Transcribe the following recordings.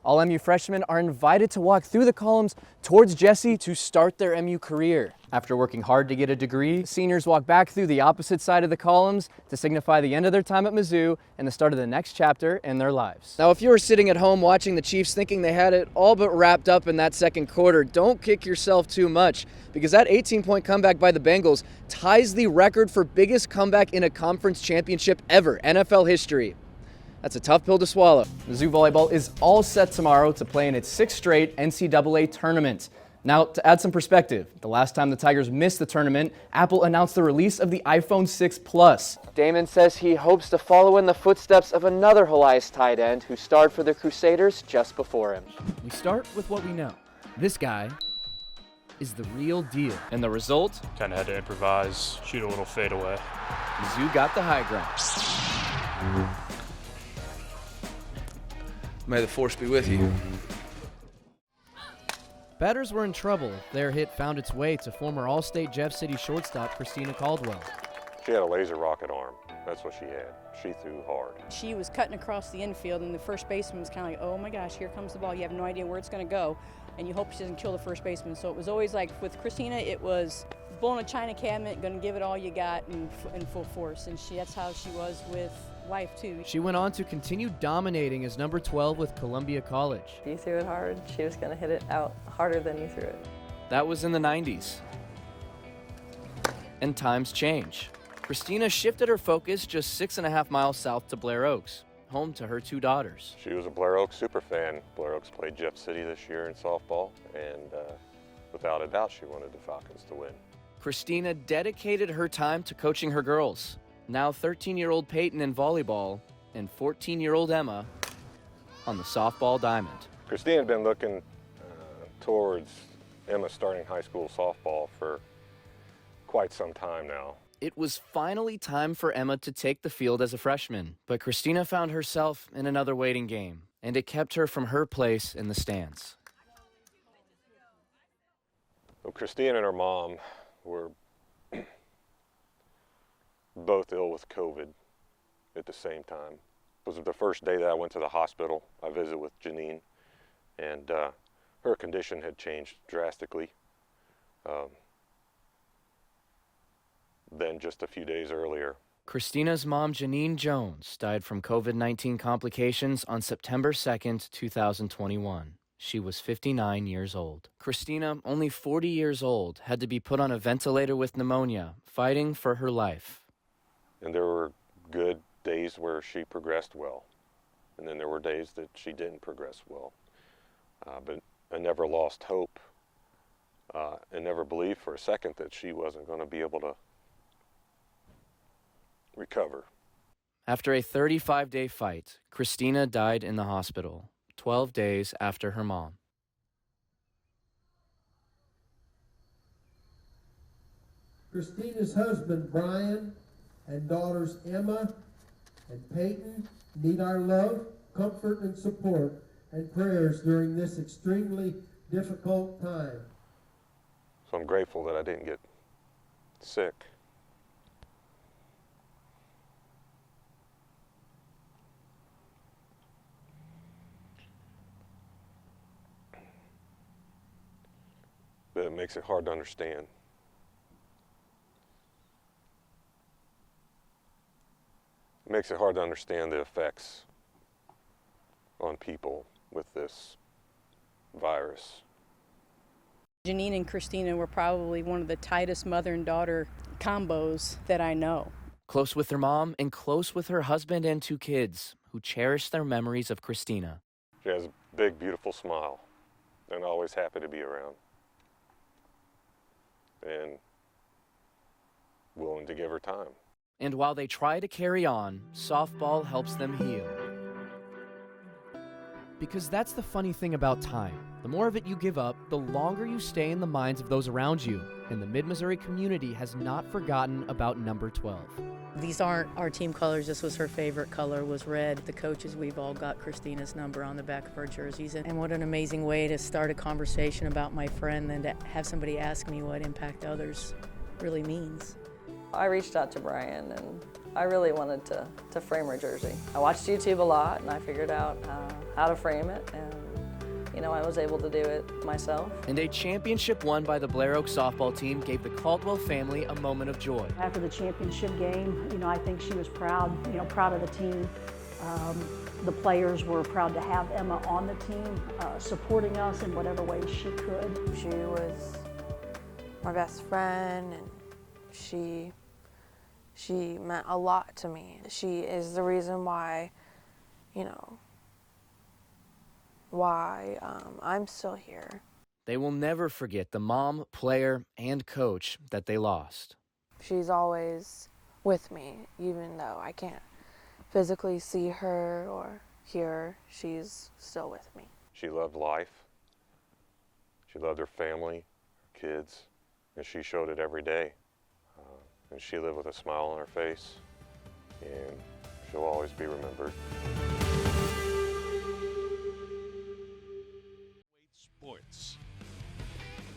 All MU freshmen are invited to walk through the columns towards Jesse to start their MU career. After working hard to get a degree, seniors walk back through the opposite side of the columns to signify the end of their time at Mizzou and the start of the next chapter in their lives. Now, if you were sitting at home watching the Chiefs thinking they had it all but wrapped up in that second quarter, don't kick yourself too much, because that 18-point comeback by the Bengals ties the record for biggest comeback in a conference championship ever, NFL history. That's a tough pill to swallow. Mizzou volleyball is all set tomorrow to play in its 6th straight NCAA tournament. Now, to add some perspective, the last time the Tigers missed the tournament, Apple announced the release of the iPhone 6 Plus. Damon says he hopes to follow in the footsteps of another Helias tight end who starred for the Crusaders just before him. We start with what we know. This guy is the real deal. And the result? Kind of had to improvise, shoot a little fadeaway. Mizzou got the high ground. May the force be with you. Batters were in trouble. Their hit found its way to former All-State Jeff City shortstop Christina Caldwell. She had a laser rocket arm. That's what she had. She threw hard. She was cutting across the infield, and the first baseman was kind of like, oh my gosh, here comes the ball. You have no idea where it's going to go, and you hope she doesn't kill the first baseman. So it was always like, with Christina, it was bull in a china cabinet, going to give it all you got in full force. And that's how she was with life, too. She went on to continue dominating as number 12 with Columbia College. If you threw it hard, she was going to hit it out harder than you threw it. That was in the 90s. And times change. Christina shifted her focus just 6.5 miles south to Blair Oaks, home to her 2 daughters. She was a Blair Oaks super fan. Blair Oaks played Jeff City this year in softball, and without a doubt, she wanted the Falcons to win. Christina dedicated her time to coaching her girls. Now 13-year-old Peyton in volleyball, and 14-year-old Emma on the softball diamond. Christina had been looking towards Emma starting high school softball for quite some time now. It was finally time for Emma to take the field as a freshman, but Christina found herself in another waiting game, and it kept her from her place in the stands. Well, Christina and her mom were both ill with COVID at the same time. It was the first day that I went to the hospital. I visited with Janine, and her condition had changed drastically. Than just a few days earlier. Christina's mom, Janine Jones, died from COVID-19 complications on September 2nd, 2021. She was 59 years old. Christina, only 40 years old, had to be put on a ventilator with pneumonia, fighting for her life. And there were good days where she progressed well, and then there were days that she didn't progress well. But I never lost hope and never believed for a second that she wasn't going to be able to recover. After a 35-day fight, Christina died in the hospital, 12 days after her mom. Christina's husband, Brian, and daughters Emma and Peyton need our love, comfort, and support and prayers during this extremely difficult time. So I'm grateful that I didn't get sick. But it makes it hard to understand. It makes it hard to understand the effects on people with this virus. Janine and Christina were probably one of the tightest mother and daughter combos that I know. Close with her mom and close with her husband and 2 kids, who cherish their memories of Christina. She has a big, beautiful smile, and always happy to be around. And willing to give her time. And while they try to carry on, softball helps them heal. Because that's the funny thing about time. The more of it you give up, the longer you stay in the minds of those around you. And the Mid-Missouri community has not forgotten about number 12. These aren't our team colors. This was her favorite color, was red. The coaches, we've all got Christina's number on the back of our jerseys. And what an amazing way to start a conversation about my friend than to have somebody ask me what impact others really means. I reached out to Brian, and I really wanted to frame her jersey. I watched YouTube a lot, and I figured out how to frame it, and you know, I was able to do it myself. And a championship won by the Blair Oak softball team gave the Caldwell family a moment of joy. After the championship game, you know, I think she was proud, you know, proud of the team. The players were proud to have Emma on the team, supporting us in whatever way she could. She was my best friend, and she meant a lot to me. She is the reason why, you know, why I'm still here. They will never forget the mom, player, and coach that they lost. She's always with me, even though I can't physically see her or hear her, she's still with me. She loved life. She loved her family, her kids, and she showed it every day. And she lived with a smile on her face, and she'll always be remembered. Sports.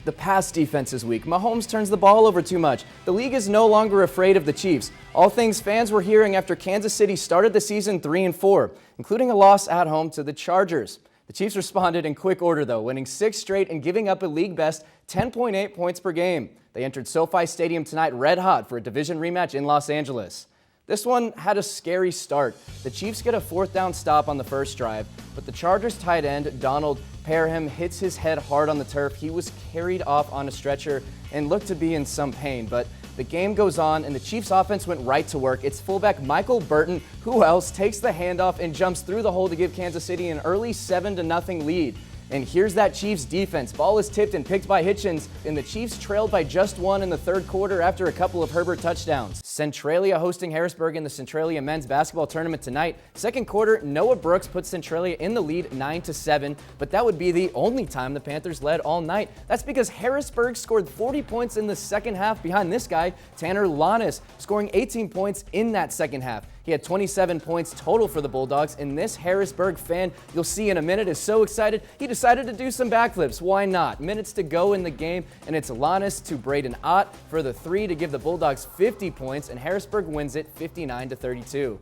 The pass defense is weak. Mahomes turns the ball over too much. The league is no longer afraid of the Chiefs. All things fans were hearing after Kansas City started the season 3-4, including a loss at home to the Chargers. The Chiefs responded in quick order, though, winning 6 straight and giving up a league-best 10.8 points per game. They entered SoFi Stadium tonight red hot for a division rematch in Los Angeles. This one had a scary start. The Chiefs get a 4th down stop on the first drive, but the Chargers tight end, Donald Parham, hits his head hard on the turf. He was carried off on a stretcher and looked to be in some pain, but the game goes on and the Chiefs offense went right to work. It's fullback Michael Burton, who else, takes the handoff and jumps through the hole to give Kansas City an early 7-0 lead. And here's that Chiefs defense. Ball is tipped and picked by Hitchens, and the Chiefs trailed by just 1 in the 3rd quarter after a couple of Herbert touchdowns. Centralia hosting Harrisburg in the Centralia men's basketball tournament tonight. 2nd quarter, Noah Brooks puts Centralia in the lead 9-7, but that would be the only time the Panthers led all night. That's because Harrisburg scored 40 points in the second half behind this guy, Tanner Lannis, scoring 18 points in that second half. He had 27 points total for the Bulldogs, and this Harrisburg fan you'll see in a minute is so excited he decided to do some backflips. Why not? Minutes to go in the game, and it's Lannis to Braden Ott for the 3 to give the Bulldogs 50 points, and Harrisburg wins it 59-32.